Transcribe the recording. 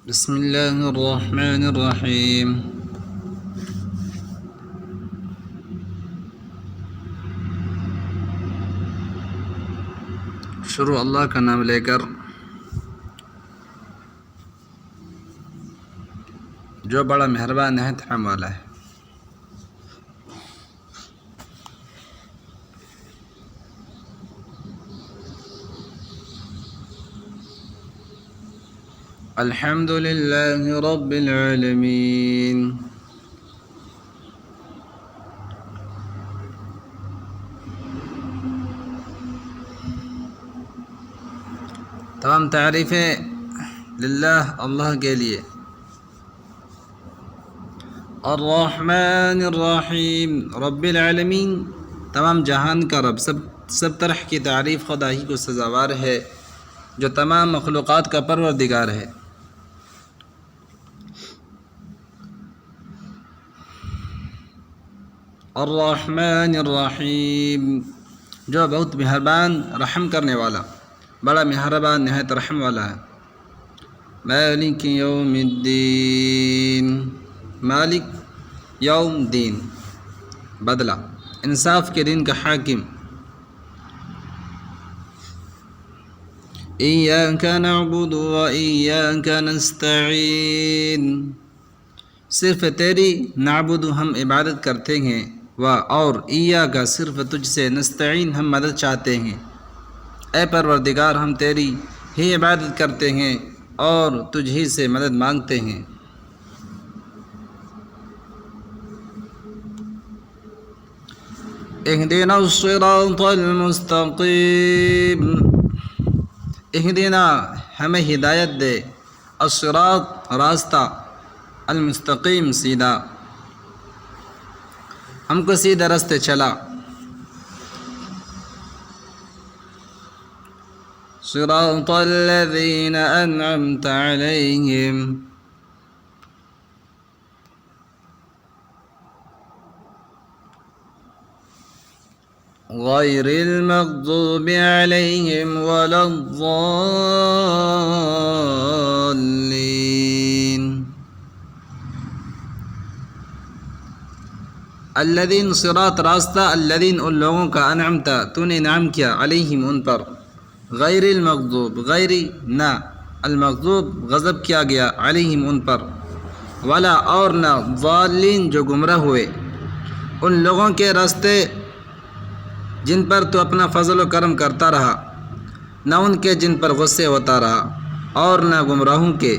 بسم الله الرحمن الرحيم. شروع اللہ کا نام لے کر جو بڑا مہربان ہے، رحم والا ہے. الحمد للہ رب العالمین. تمام تعریفیں للہ اللہ کے لیے. الرحمن الرحیم رب العالمین، تمام جہان کا رب، سب طرح کی تعریف خدا ہی کو سزاوار ہے، جو تمام مخلوقات کا پروردگار ہے. الرحمن الرحیم، جو بہت مہربان رحم کرنے والا، بڑا مہربان نہایت رحم والا ہے. مالک یوم الدین، مالک یوم دین، بدلہ انصاف کے دن کا حاکم. ایاک نعبد و ایاک نستعین، صرف تیری نعبد ہم عبادت کرتے ہیں، اور ایاک صرف تجھ سے، نستعین ہم مدد چاہتے ہیں. اے پروردگار، ہم تیری ہی عبادت کرتے ہیں اور تجھ ہی سے مدد مانگتے ہیں. اہدنا الصراط المستقیم، اہدنا ہمیں ہدایت دے، الصراط راستہ، المستقیم سیدھا، ہم کو سیدھا راستے چلا. صراط الذین انعمت علیہم، غیر المغضوب علیہم ولا الضالین. الذین صراط راستہ، الذین ان لوگوں کا، انعمت تو نے انعام کیا، علیہم ان پر، غیر المغضوب غیری نہ، المغضوب غضب کیا گیا، علیہم ان پر، ولا اور نہ، ضالین جو گمراہ ہوئے. ان لوگوں کے راستے جن پر تو اپنا فضل و کرم کرتا رہا، نہ ان کے جن پر غصے ہوتا رہا، اور نہ گمراہوں کے